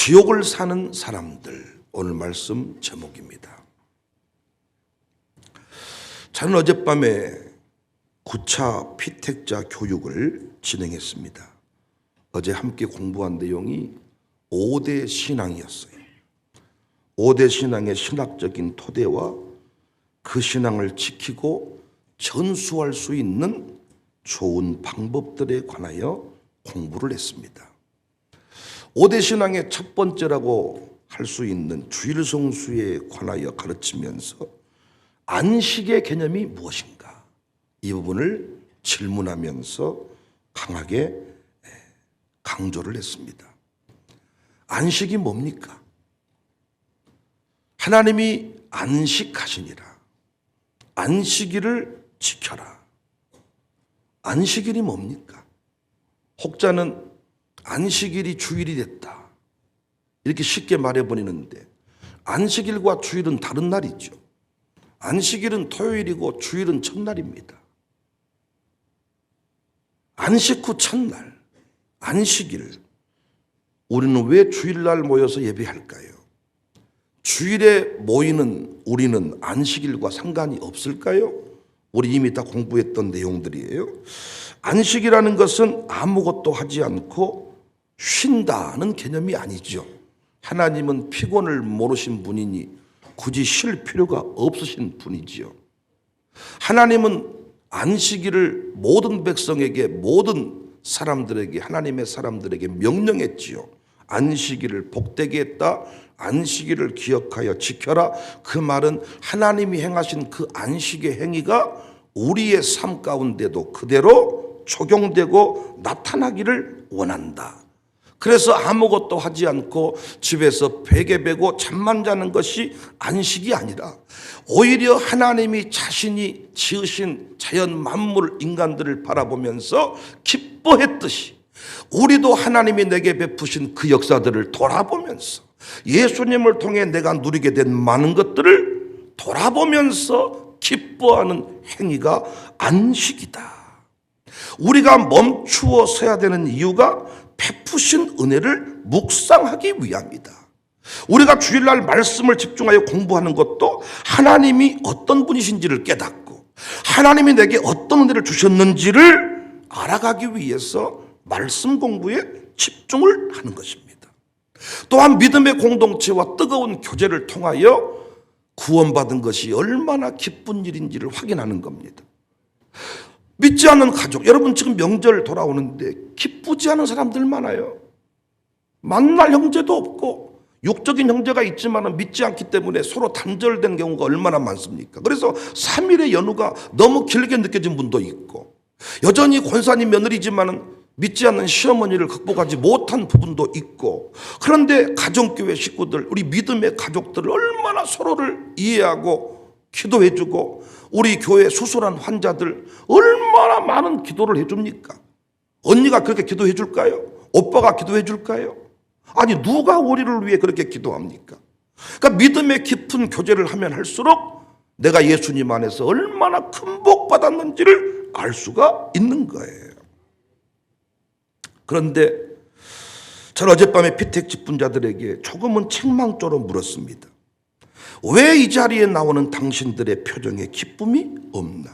지옥을 사는 사람들, 오늘 말씀 제목입니다. 저는 어젯밤에 9차 피택자 교육을 진행했습니다. 어제 함께 공부한 내용이 5대 신앙이었어요. 5대 신앙의 신학적인 토대와 그 신앙을 지키고 전수할 수 있는 좋은 방법들에 관하여 공부를 했습니다. 5대 신앙의 첫 번째라고 할 수 있는 주일 성수에 관하여 가르치면서 안식의 개념이 무엇인가, 이 부분을 질문하면서 강하게 강조를 했습니다. 안식이 뭡니까? 하나님이 안식하시니라. 안식일을 지켜라. 안식일이 뭡니까? 혹자는 안식일이 주일이 됐다, 이렇게 쉽게 말해버리는데, 안식일과 주일은 다른 날이죠. 안식일은 토요일이고 주일은 첫날입니다. 안식 후 첫날, 안식일. 우리는 왜 주일날 모여서 예배할까요? 주일에 모이는 우리는 안식일과 상관이 없을까요? 우리 이미 다 공부했던 내용들이에요. 안식이라는 것은 아무것도 하지 않고 쉰다는 개념이 아니죠. 하나님은 피곤을 모르신 분이니 굳이 쉴 필요가 없으신 분이지요. 하나님은 안식일을 모든 백성에게, 모든 사람들에게, 하나님의 사람들에게 명령했지요. 안식일을 복되게 했다. 안식일을 기억하여 지켜라. 그 말은 하나님이 행하신 그 안식의 행위가 우리의 삶 가운데도 그대로 적용되고 나타나기를 원한다. 그래서 아무것도 하지 않고 집에서 베개 베고 잠만 자는 것이 안식이 아니라, 오히려 하나님이 자신이 지으신 자연 만물 인간들을 바라보면서 기뻐했듯이 우리도 하나님이 내게 베푸신 그 역사들을 돌아보면서, 예수님을 통해 내가 누리게 된 많은 것들을 돌아보면서 기뻐하는 행위가 안식이다. 우리가 멈추어 서야 되는 이유가 베푸신 은혜를 묵상하기 위함이다. 우리가 주일날 말씀을 집중하여 공부하는 것도 하나님이 어떤 분이신지를 깨닫고 하나님이 내게 어떤 은혜를 주셨는지를 알아가기 위해서 말씀 공부에 집중을 하는 것입니다. 또한 믿음의 공동체와 뜨거운 교제를 통하여 구원받은 것이 얼마나 기쁜 일인지를 확인하는 겁니다. 믿지 않는 가족, 여러분 지금 명절 돌아오는데 기쁘지 않은 사람들 많아요. 만날 형제도 없고, 육적인 형제가 있지만 믿지 않기 때문에 서로 단절된 경우가 얼마나 많습니까? 그래서 3일의 연휴가 너무 길게 느껴진 분도 있고, 여전히 권사님 며느리지만 믿지 않는 시어머니를 극복하지 못한 부분도 있고, 그런데 가정교회 식구들, 우리 믿음의 가족들을 얼마나 서로를 이해하고 기도해주고, 우리 교회 수술한 환자들 얼마나 많은 기도를 해줍니까? 언니가 그렇게 기도해 줄까요? 오빠가 기도해 줄까요? 아니, 누가 우리를 위해 그렇게 기도합니까? 그러니까 믿음의 깊은 교제를 하면 할수록 내가 예수님 안에서 얼마나 큰 복 받았는지를 알 수가 있는 거예요. 그런데 저는 어젯밤에 피택 집분자들에게 조금은 책망조로 물었습니다. 왜 이 자리에 나오는 당신들의 표정에 기쁨이 없나?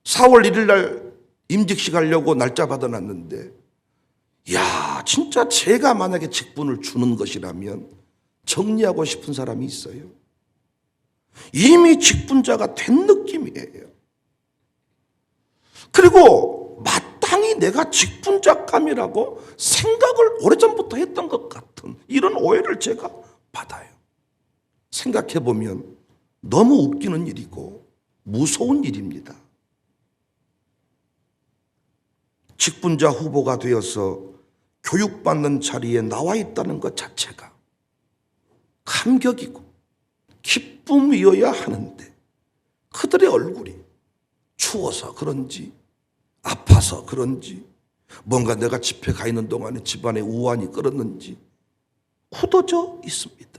4월 1일 날 임직식 하려고 날짜 받아놨는데, 야, 진짜 제가 만약에 직분을 주는 것이라면 정리하고 싶은 사람이 있어요. 이미 직분자가 된 느낌이에요. 그리고 마땅히 내가 직분자감이라고 생각을 오래전부터 했던 것 같은 이런 오해를 제가 받아요. 생각해보면 너무 웃기는 일이고 무서운 일입니다. 직분자 후보가 되어서 교육받는 자리에 나와 있다는 것 자체가 감격이고 기쁨이어야 하는데, 그들의 얼굴이 추워서 그런지 아파서 그런지 뭔가 내가 집회 가 있는 동안에 집안에 우환이 끓었는지 굳어져 있습니다.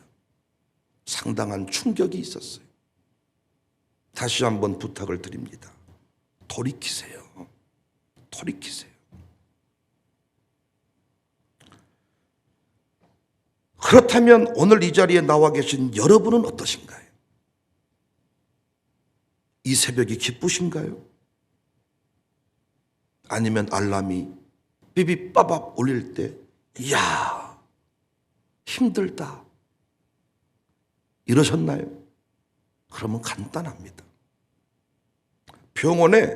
상당한 충격이 있었어요. 다시 한번 부탁을 드립니다. 돌이키세요. 돌이키세요. 그렇다면 오늘 이 자리에 나와 계신 여러분은 어떠신가요? 이 새벽이 기쁘신가요? 아니면 알람이 삐비빠밥 울릴 때 이야 힘들다 이러셨나요? 그러면 간단합니다. 병원에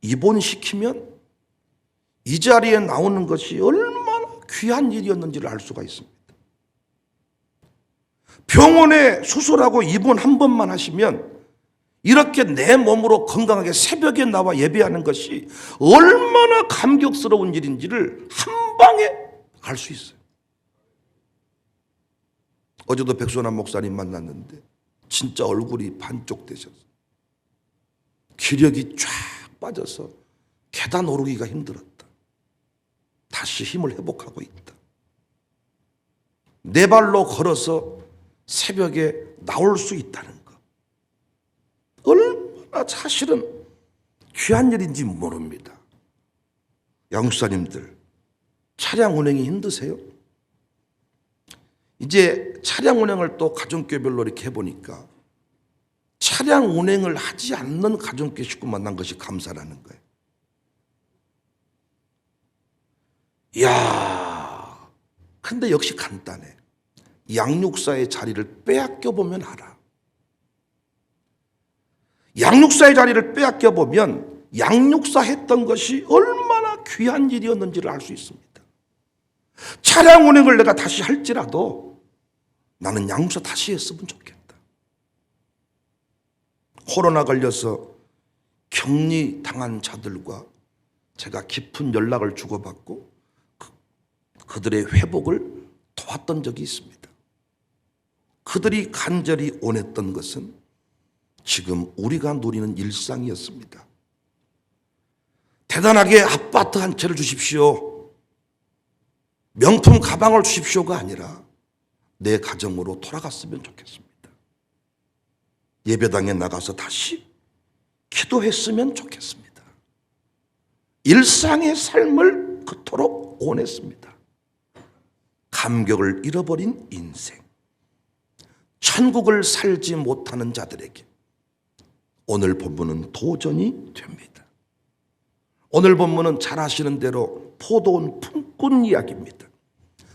입원시키면 이 자리에 나오는 것이 얼마나 귀한 일이었는지를 알 수가 있습니다. 병원에 수술하고 입원 한 번만 하시면 이렇게 내 몸으로 건강하게 새벽에 나와 예배하는 것이 얼마나 감격스러운 일인지를 한 방에 알 수 있어요. 어제도 백선한 목사님 만났는데 진짜 얼굴이 반쪽 되셔서 기력이 쫙 빠져서 계단 오르기가 힘들었다. 다시 힘을 회복하고 있다. 네 발로 걸어서 새벽에 나올 수 있다는 것. 얼마나 사실은 귀한 일인지 모릅니다. 양육사님들, 차량 운행이 힘드세요? 이제 차량 운행을 또 가정교회별로 이렇게 해보니까 차량 운행을 하지 않는 가정교회 식구 만난 것이 감사라는 거예요. 이야, 근데 역시 간단해. 양육사의 자리를 빼앗겨 보면 알아. 양육사의 자리를 빼앗겨 보면 양육사 했던 것이 얼마나 귀한 일이었는지를 알 수 있습니다. 차량 운행을 내가 다시 할지라도 나는 양육사 다시 했으면 좋겠다. 코로나 걸려서 격리 당한 자들과 제가 깊은 연락을 주고받고 그들의 회복을 도왔던 적이 있습니다. 그들이 간절히 원했던 것은 지금 우리가 누리는 일상이었습니다. 대단하게 아파트 한 채를 주십시오. 명품 가방을 주십시오가 아니라 내 가정으로 돌아갔으면 좋겠습니다. 예배당에 나가서 다시 기도했으면 좋겠습니다. 일상의 삶을 그토록 원했습니다. 감격을 잃어버린 인생, 천국을 살지 못하는 자들에게 오늘 본문은 도전이 됩니다. 오늘 본문은 잘 아시는 대로 포도원 품꾼 이야기입니다.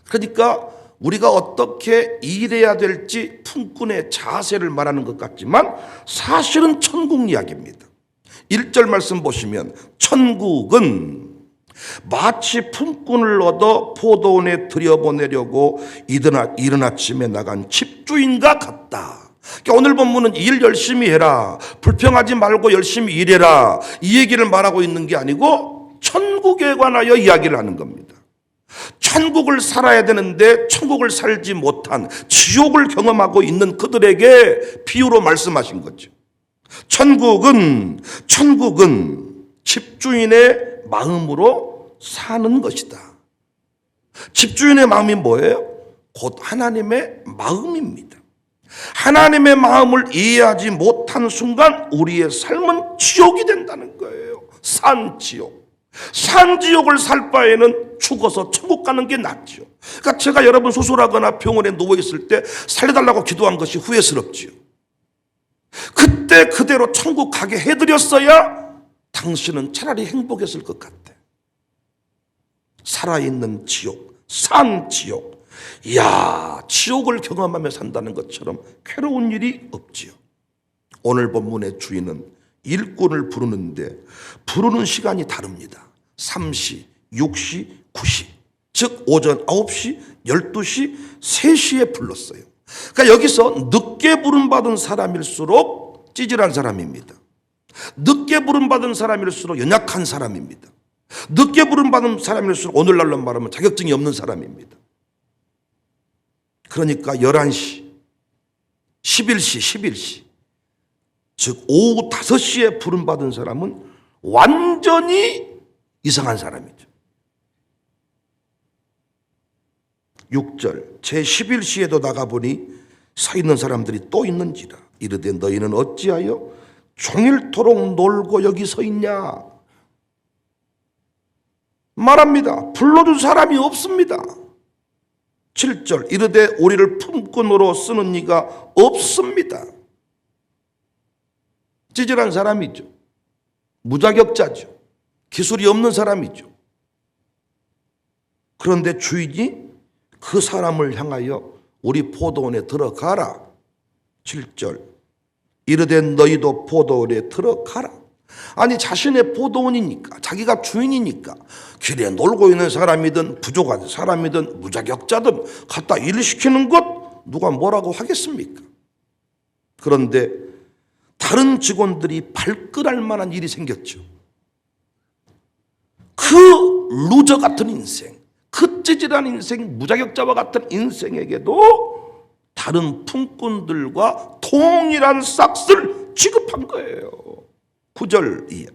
그러니까 우리가 어떻게 일해야 될지 품꾼의 자세를 말하는 것 같지만 사실은 천국 이야기입니다. 1절 말씀 보시면 천국은 마치 품꾼을 얻어 포도원에 들여보내려고 이른 아침에 나간 집주인과 같다. 그러니까 오늘 본문은 일 열심히 해라, 불평하지 말고 열심히 일해라, 이 얘기를 말하고 있는 게 아니고 천국에 관하여 이야기를 하는 겁니다. 천국을 살아야 되는데 천국을 살지 못한 지옥을 경험하고 있는 그들에게 비유로 말씀하신 거죠. 천국은 집주인의 마음으로 사는 것이다. 집주인의 마음이 뭐예요? 곧 하나님의 마음입니다. 하나님의 마음을 이해하지 못한 순간 우리의 삶은 지옥이 된다는 거예요. 산지옥. 산지옥을 살 바에는 죽어서 천국 가는 게 낫죠. 그러니까 제가 여러분 수술하거나 병원에 누워있을 때 살려달라고 기도한 것이 후회스럽지요. 그때 그대로 천국 가게 해드렸어야 당신은 차라리 행복했을 것 같아. 살아있는 지옥, 산지옥. 이야, 지옥을 경험하며 산다는 것처럼 괴로운 일이 없지요. 오늘 본문의 주인은 일꾼을 부르는데 부르는 시간이 다릅니다. 3시, 6시, 9시. 즉 오전 9시, 12시, 3시에 불렀어요. 그러니까 여기서 늦게 부름받은 사람일수록 찌질한 사람입니다. 늦게 부름받은 사람일수록 연약한 사람입니다. 늦게 부름받은 사람일수록 오늘날로 말하면 자격증이 없는 사람입니다. 그러니까 11시, 11시, 즉 오후 5시에 부름받은 사람은 완전히 이상한 사람이죠. 6절 제11시에도 나가보니 서 있는 사람들이 또 있는지라 이르되 너희는 어찌하여 종일토록 놀고 여기 서 있냐 말합니다. 불러준 사람이 없습니다. 7절 이르되 우리를 품꾼으로 쓰는 이가 없습니다. 찌질한 사람이죠. 무자격자죠. 기술이 없는 사람이죠. 그런데 주인이 그 사람을 향하여 우리 포도원에 들어가라. 7절 이르되 너희도 포도원에 들어가라. 아니 자신의 포도원이니까, 자기가 주인이니까 길에 놀고 있는 사람이든 부족한 사람이든 무자격자든 갖다 일을 시키는 것 누가 뭐라고 하겠습니까? 그런데 다른 직원들이 발끈할 만한 일이 생겼죠. 그 루저 같은 인생, 그 찌질한 인생, 무자격자와 같은 인생에게도 다른 품꾼들과 동일한 싹스를 취급한 거예요. 9절 이하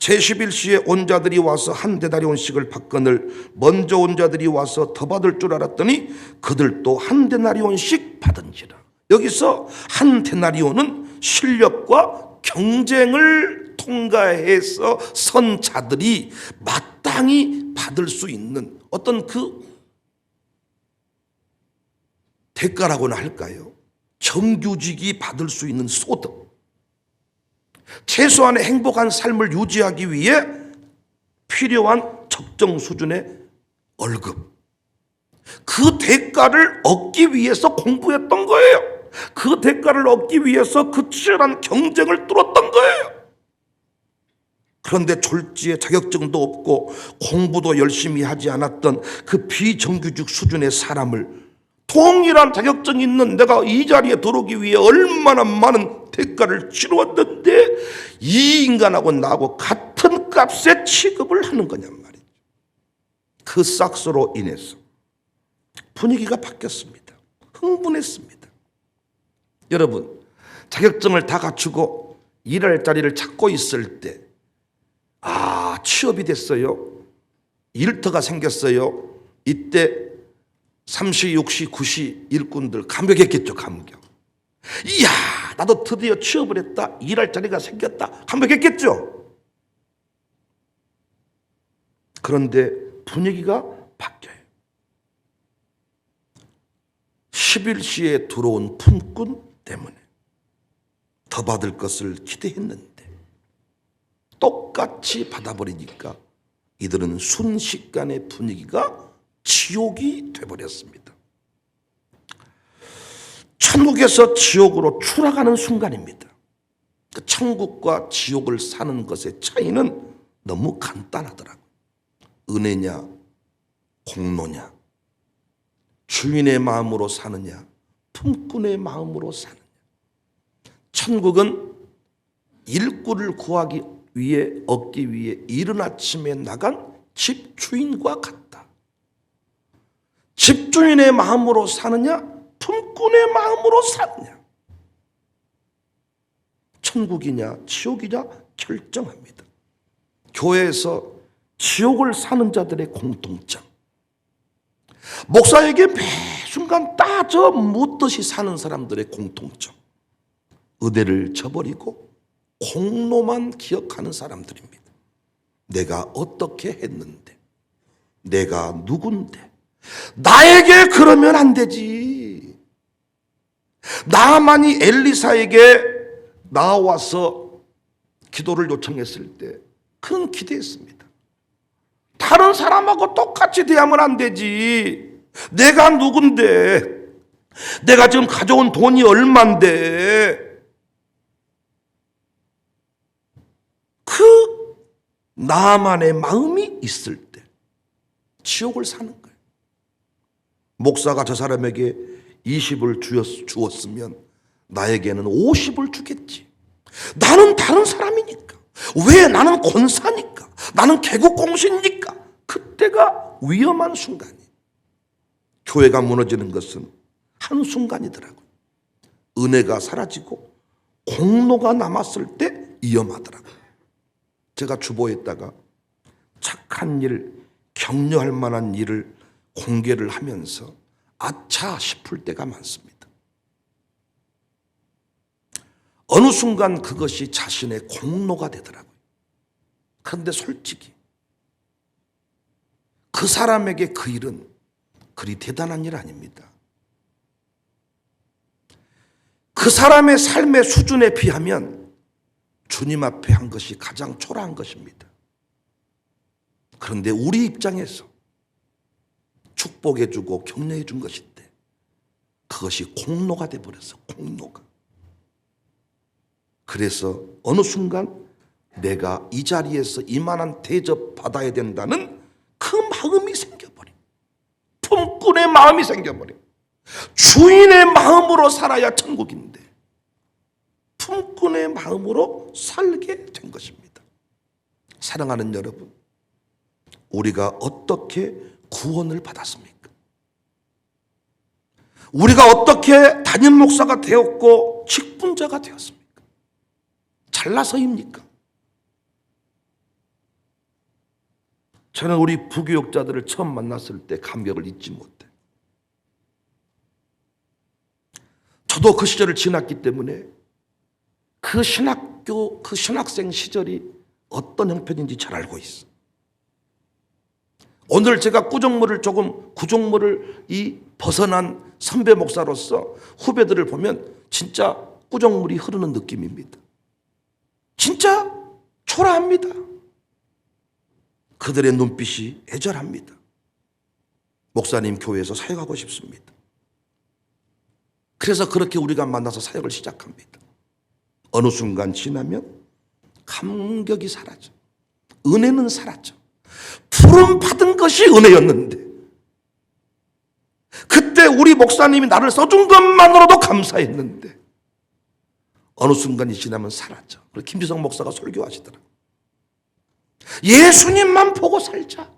제11시에 온 자들이 와서 한 데나리온씩을 받거늘 먼저 온 자들이 와서 더 받을 줄 알았더니 그들도 한 데나리온씩 받은지라. 여기서 한 데나리온은 실력과 경쟁을 통과해서 선 자들이 마땅히 받을 수 있는 어떤 그 대가라고나 할까요? 정규직이 받을 수 있는 소득, 최소한의 행복한 삶을 유지하기 위해 필요한 적정 수준의 월급, 그 대가를 얻기 위해서 공부했던 거예요. 그 대가를 얻기 위해서 그 치열한 경쟁을 뚫었던 거예요. 그런데 졸지에 자격증도 없고 공부도 열심히 하지 않았던 그 비정규직 수준의 사람을 동일한 자격증 있는 내가 이 자리에 들어오기 위해 얼마나 많은 대가를 치루었는데 이 인간하고 나하고 같은 값에 취급을 하는 거냔 말이죠. 그 싹스로 인해서 분위기가 바뀌었습니다. 흥분했습니다. 여러분, 자격증을 다 갖추고 일할 자리를 찾고 있을 때 취업이 됐어요. 일터가 생겼어요. 이때 3시, 6시, 9시 일꾼들 감격했겠죠. 감격. 이야, 나도 드디어 취업을 했다. 일할 자리가 생겼다. 감격했겠죠. 그런데 분위기가 바뀌어요. 11시에 들어온 품꾼 때문에 더 받을 것을 기대했는데 똑같이 받아버리니까 이들은 순식간에 분위기가 지옥이 돼버렸습니다. 천국에서 지옥으로 추락하는 순간입니다. 그 천국과 지옥을 사는 것의 차이는 너무 간단하더라고요. 은혜냐 공로냐, 주인의 마음으로 사느냐 품꾼의 마음으로 사느냐. 천국은 일꾼을 구하기 위해 얻기 위해 이른 아침에 나간 집주인과 같다. 집주인의 마음으로 사느냐 품꾼의 마음으로 사느냐. 천국이냐 지옥이냐 결정합니다. 교회에서 지옥을 사는 자들의 공통점, 목사에게 매 순간 따져 묻듯이 사는 사람들의 공통점, 의대를 저버리고 공로만 기억하는 사람들입니다. 내가 어떻게 했는데, 내가 누군데, 나에게 그러면 안 되지. 나만이 엘리사에게 나와서 기도를 요청했을 때 그는 기대했습니다. 다른 사람하고 똑같이 대하면 안 되지. 내가 누군데, 내가 지금 가져온 돈이 얼만데. 그 나만의 마음이 있을 때 지옥을 사는 거예요. 목사가 저 사람에게 20을 주었으면 나에게는 50을 주겠지. 나는 다른 사람이니까. 왜? 나는 권사니까. 나는 개국공신이니까. 그때가 위험한 순간이에요. 교회가 무너지는 것은 한순간이더라고요. 은혜가 사라지고 공로가 남았을 때 위험하더라고요. 제가 주보에다가 착한 일, 격려할 만한 일을 공개를 하면서 아차 싶을 때가 많습니다. 어느 순간 그것이 자신의 공로가 되더라고요. 그런데 솔직히 그 사람에게 그 일은 그리 대단한 일 아닙니다. 그 사람의 삶의 수준에 비하면 주님 앞에 한 것이 가장 초라한 것입니다. 그런데 우리 입장에서 축복해주고 격려해 준 것인데 그것이 공로가 돼버렸어. 공로가. 그래서 어느 순간 내가 이 자리에서 이만한 대접 받아야 된다는 그 마음이 생겨버려. 품꾼의 마음이 생겨버려. 주인의 마음으로 살아야 천국인데 품꾼의 마음으로 살게 된 것입니다. 사랑하는 여러분, 우리가 어떻게 구원을 받았습니까? 우리가 어떻게 담임 목사가 되었고 직분자가 되었습니까? 잘나서입니까? 저는 우리 부교육자들을 처음 만났을 때 감격을 잊지 못해. 저도 그 시절을 지났기 때문에 그 신학교, 그 신학생 시절이 어떤 형편인지 잘 알고 있어. 오늘 제가 구정물을 벗어난 선배 목사로서 후배들을 보면 진짜 구정물이 흐르는 느낌입니다. 진짜 초라합니다. 그들의 눈빛이 애절합니다. 목사님 교회에서 사역하고 싶습니다. 그래서 그렇게 우리가 만나서 사역을 시작합니다. 어느 순간 지나면 감격이 사라져. 은혜는 사라져. 부름 받은 것이 은혜였는데 그때 우리 목사님이 나를 써준 것만으로도 감사했는데 어느 순간이 지나면 사라져. 그래서 김지성 목사가 설교하시더라고요. 예수님만 보고 살자.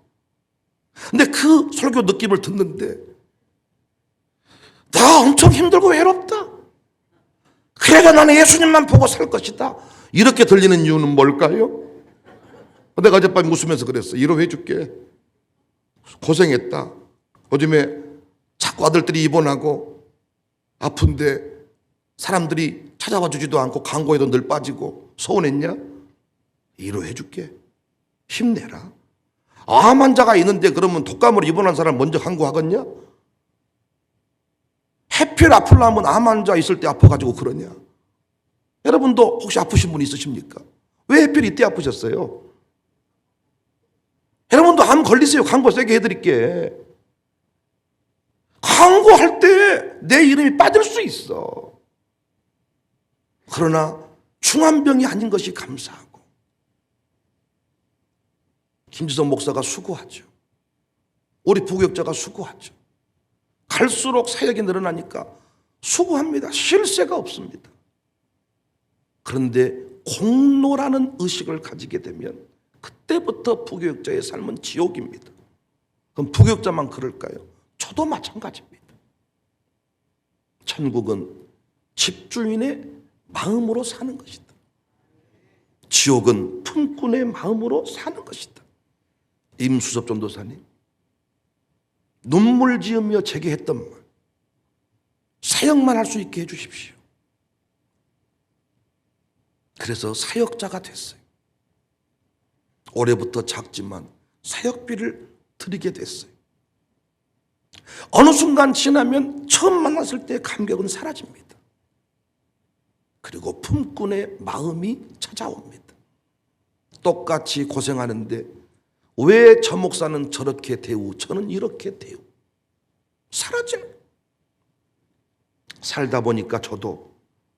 근데 그 설교 느낌을 듣는데 나 엄청 힘들고 외롭다. 그래가 나는 예수님만 보고 살 것이다. 이렇게 들리는 이유는 뭘까요? 내가 어젯밤 웃으면서 그랬어. 위로해 줄게. 고생했다. 요즘에 자꾸 아들들이 입원하고 아픈데 사람들이 찾아와 주지도 않고 광고에도 늘 빠지고 서운했냐? 위로해 줄게. 힘내라. 암 환자가 있는데 그러면 독감으로 입원한 사람 먼저 간구하겠냐? 해필 아플라면 암 환자 있을 때 아파가지고 그러냐? 여러분도 혹시 아프신 분 있으십니까? 왜 해필 이때 아프셨어요? 여러분도 암 걸리세요. 광고 세게 해드릴게. 광고할 때 내 이름이 빠질 수 있어. 그러나 중환병이 아닌 것이 감사하고 김지성 목사가 수고하죠. 우리 부교육자가 수고하죠. 갈수록 사역이 늘어나니까 수고합니다. 쉴 새가 없습니다. 그런데 공로라는 의식을 가지게 되면 그때부터 부교육자의 삶은 지옥입니다. 그럼 부교육자만 그럴까요? 저도 마찬가지입니다. 천국은 집주인의 마음으로 사는 것이다. 지옥은 품꾼의 마음으로 사는 것이다. 임수섭 전도사님, 눈물 지으며 제게 했던 말, 사역만 할 수 있게 해주십시오. 그래서 사역자가 됐어요. 올해부터 작지만 사역비를 드리게 됐어요. 어느 순간 지나면 처음 만났을 때 감격은 사라집니다. 그리고 품꾼의 마음이 찾아옵니다. 똑같이 고생하는데 왜 저 목사는 저렇게 대우, 저는 이렇게 대우. 사라지는. 살다 보니까 저도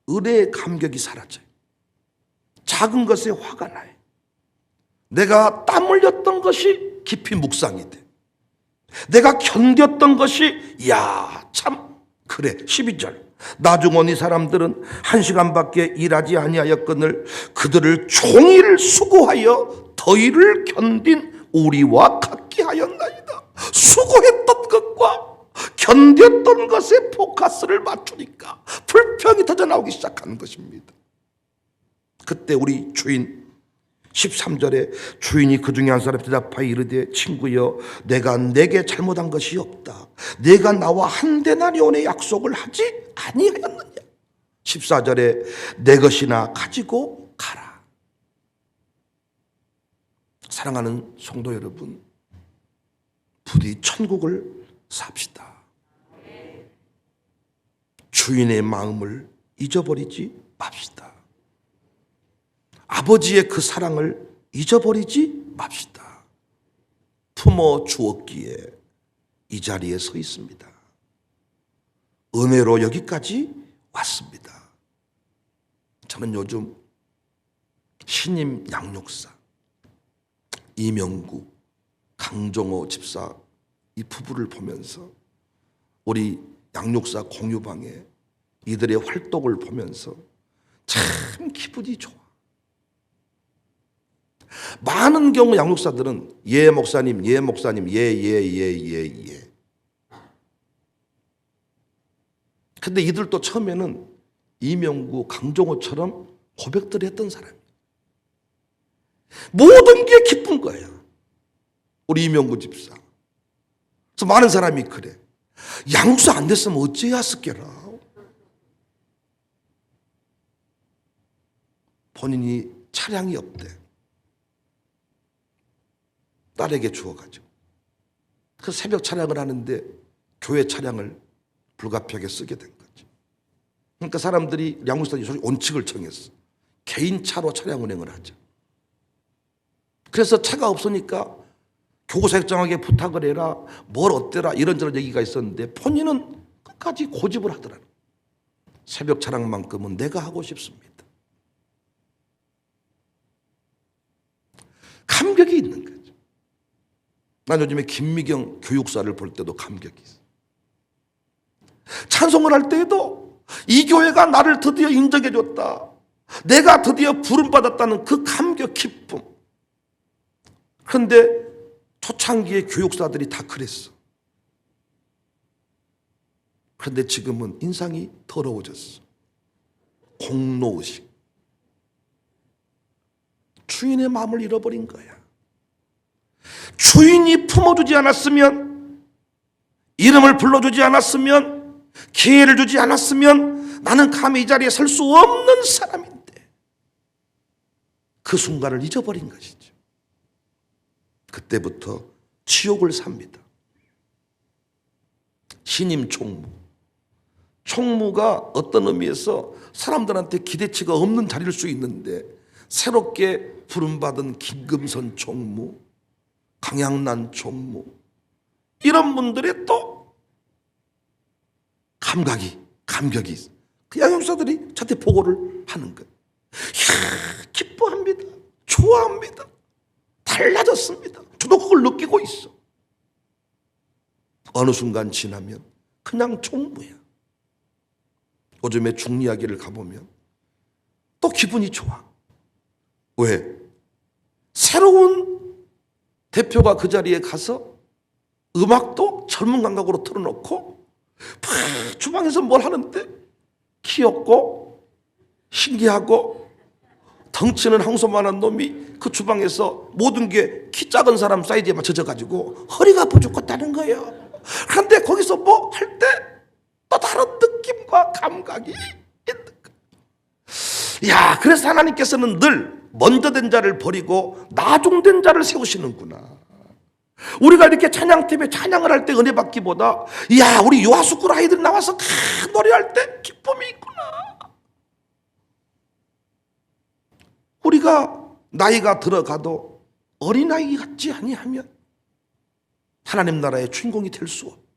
은혜의 감격이 사라져요. 작은 것에 화가 나요. 내가 땀 흘렸던 것이 깊이 묵상이 돼. 내가 견뎠던 것이 참 그래. 12절. 나중원 이 사람들은 1시간밖에 일하지 아니하였거늘 그들을 종일 수고하여 더위를 견딘 우리와 같게 하였나이다. 수고했던 것과 견뎠던 것에 포커스를 맞추니까 불평이 터져나오기 시작하는 것입니다. 그때 우리 주인 13절에 주인이 그 중에 한 사람 대답하여 이르되 친구여 내가 내게 잘못한 것이 없다. 내가 나와 한 데나리온의 약속을 하지 아니하였느냐. 14절에 내 것이나 가지고 가라. 사랑하는 성도 여러분, 부디 천국을 삽시다. 주인의 마음을 잊어버리지 맙시다. 아버지의 그 사랑을 잊어버리지 맙시다. 품어 주었기에 이 자리에 서 있습니다. 은혜로 여기까지 왔습니다. 저는 요즘 신임 양육사 이명구, 강정호 집사 이 부부를 보면서 우리 양육사 공유방에 이들의 활동을 보면서 참 기분이 좋아. 많은 경우 양육사들은 예 목사님, 예 목사님, 예. 근데 이들도 처음에는 이명구, 강정호처럼 고백들을 했던 사람이에요. 모든 게 기쁜 거야. 우리 이명구 집사. 그래서 많은 사람이 그래. 양육사 안 됐으면 어찌했을게라. 본인이 차량이 없대. 딸에게 주어가지고. 그 새벽 차량을 하는데 교회 차량을 불가피하게 쓰게 된 거지. 그러니까 사람들이 양육사들이 원칙을 정했어. 개인 차로 차량 운행을 하자. 그래서 차가 없으니까 교구사역장에게 부탁을 해라, 뭘 어때라 이런저런 얘기가 있었는데 본인은 끝까지 고집을 하더라고요. 새벽 차량만큼은 내가 하고 싶습니다. 감격이 있는 거죠. 난 요즘에 김미경 교육사를 볼 때도 감격이 있어. 찬송을 할 때에도 이 교회가 나를 드디어 인정해 줬다. 내가 드디어 부름받았다는 그 감격, 기쁨. 그런데 초창기의 교육사들이 다 그랬어. 그런데 지금은 인상이 더러워졌어. 공로의식. 주인의 마음을 잃어버린 거야. 주인이 품어주지 않았으면, 이름을 불러주지 않았으면, 기회를 주지 않았으면 나는 감히 이 자리에 설 수 없는 사람인데 그 순간을 잊어버린 것이죠. 그때부터 치욕을 삽니다. 신임 총무. 총무가 어떤 의미에서 사람들한테 기대치가 없는 자리일 수 있는데 새롭게 부름받은 김금선 총무, 강양란 총무 이런 분들의 또 감격이 있어. 그 양육사들이 저한테 보고를 하는 거예요. 이야, 기뻐합니다. 좋아합니다. 달라졌습니다. 저도 그걸 느끼고 있어. 어느 순간 지나면 그냥 총무야. 요즘에 중리학기를 가보면 또 기분이 좋아. 왜? 새로운 대표가 그 자리에 가서 음악도 젊은 감각으로 틀어놓고 주방에서 뭘 하는데 귀엽고 신기하고 덩치는 항소만한 놈이 그 주방에서 모든 게 키 작은 사람 사이즈에 맞춰져 가지고 허리가 아파 죽겠다는 거예요. 그런데 거기서 뭐 할 때 또 다른 느낌과 감각이 있는 거예요. 야, 그래서 하나님께서는 늘 먼저 된 자를 버리고 나중된 자를 세우시는구나. 우리가 이렇게 찬양팀에 찬양을 할 때 은혜 받기보다 야, 우리 유아스쿨 아이들 나와서 노래할 때 기쁨이 있구나. 우리가 나이가 들어가도 어린아이 같지 아니하면 하나님 나라의 주인공이 될 수 없다.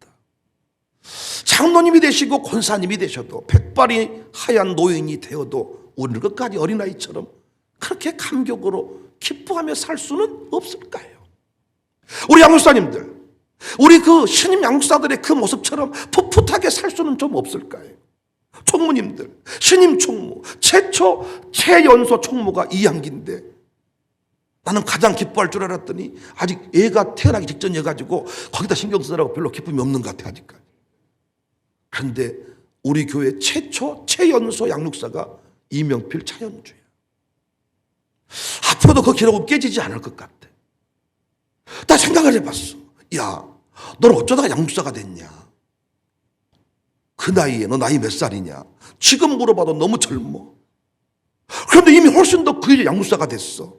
장로님이 되시고 권사님이 되셔도 백발이 하얀 노인이 되어도 우리는 끝까지 어린아이처럼 그렇게 감격으로 기뻐하며 살 수는 없을까요? 우리 양육사님들, 우리 그 신임 양육사들의 그 모습처럼 풋풋하게 살 수는 좀 없을까요? 총무님들, 신임 총무, 최연소 총무가 이양기인데 나는 가장 기뻐할 줄 알았더니 아직 애가 태어나기 직전이어가지고 거기다 신경 쓰느라고 별로 기쁨이 없는 것 같아 아직까지. 그런데 우리 교회 최연소 양육사가 이명필 차연주야. 앞으로도 그 기록은 깨지지 않을 것 같아. 나 생각을 해봤어. 야, 넌 어쩌다가 양육사가 됐냐? 그 나이에 너 나이 몇 살이냐? 지금 물어봐도 너무 젊어. 그런데 이미 훨씬 더 그 일에 양육사가 됐어.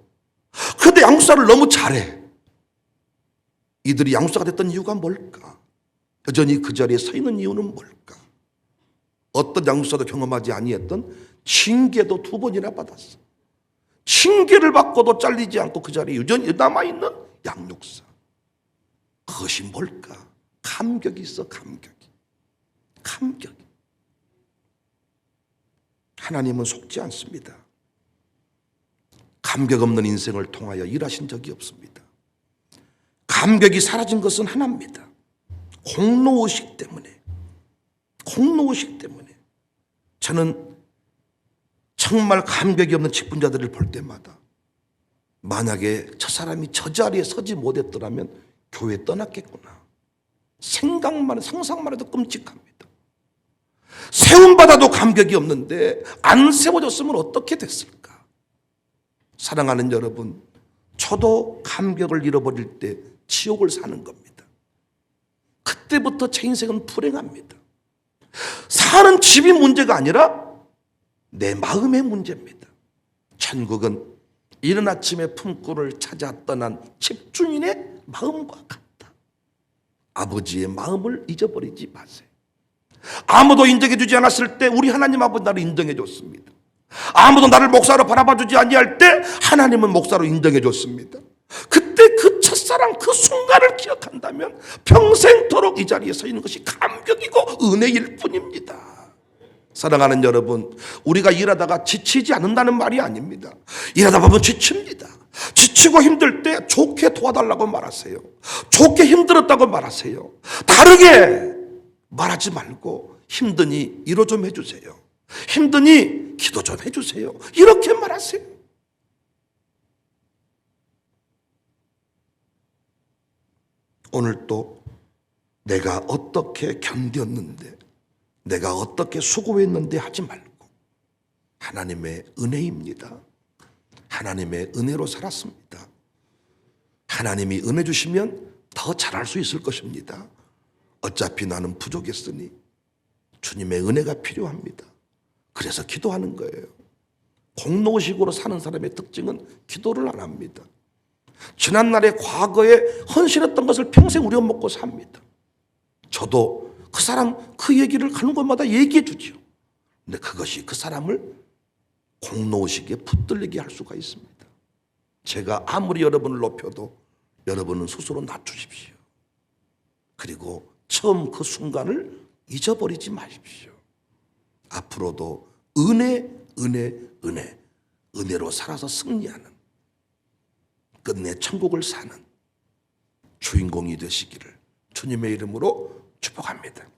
그런데 양육사를 너무 잘해. 이들이 양육사가 됐던 이유가 뭘까? 여전히 그 자리에 서 있는 이유는 뭘까? 어떤 양육사도 경험하지 아니했던 징계도 2번이나 받았어. 징계를 받고도 잘리지 않고 그 자리에 여전히 남아있는 양육사. 그것이 뭘까? 감격이 있어, 감격이. 감격이. 하나님은 속지 않습니다. 감격 없는 인생을 통하여 일하신 적이 없습니다. 감격이 사라진 것은 하나입니다. 공로의식 때문에. 공로의식 때문에. 저는 정말 감격이 없는 직분자들을 볼 때마다 만약에 저 사람이 저 자리에 서지 못했더라면 교회 떠났겠구나. 생각만, 상상만 해도 끔찍합니다. 세움받아도 감격이 없는데 안 세워졌으면 어떻게 됐을까? 사랑하는 여러분, 저도 감격을 잃어버릴 때 지옥을 사는 겁니다. 그때부터 제 인생은 불행합니다. 사는 집이 문제가 아니라 내 마음의 문제입니다. 천국은 이른 아침에 품꾼을 찾아 떠난 집주인의 마음과 같다. 아버지의 마음을 잊어버리지 마세요. 아무도 인정해 주지 않았을 때 우리 하나님 아버지 나를 인정해 줬습니다. 아무도 나를 목사로 바라봐 주지 아니할 때 하나님은 목사로 인정해 줬습니다. 그때 그 첫사랑 그 순간을 기억한다면 평생토록 이 자리에 서 있는 것이 감격이고 은혜일 뿐입니다. 사랑하는 여러분, 우리가 일하다가 지치지 않는다는 말이 아닙니다. 일하다 보면 지칩니다. 지치고 힘들 때 좋게 도와달라고 말하세요. 좋게 힘들었다고 말하세요. 다르게 말하지 말고 힘드니 위로 좀 해주세요. 힘드니 기도 좀 해주세요. 이렇게 말하세요. 오늘 또 내가 어떻게 견뎠는데, 내가 어떻게 수고했는데 하지 말고 하나님의 은혜입니다. 하나님의 은혜로 살았습니다. 하나님이 은혜 주시면 더 잘할 수 있을 것입니다. 어차피 나는 부족했으니 주님의 은혜가 필요합니다. 그래서 기도하는 거예요. 공로식으로 사는 사람의 특징은 기도를 안 합니다. 지난날의 과거에 헌신했던 것을 평생 우려먹고 삽니다. 저도 그 사람 그 얘기를 가는 곳마다 얘기해 주죠. 근데 그것이 그 사람을 공로식에 붙들리게 할 수가 있습니다. 제가 아무리 여러분을 높여도 여러분은 스스로 낮추십시오. 그리고 처음 그 순간을 잊어버리지 마십시오. 앞으로도 은혜, 은혜, 은혜, 은혜로 살아서 승리하는, 끝내 천국을 사는 주인공이 되시기를 주님의 이름으로 축복합니다.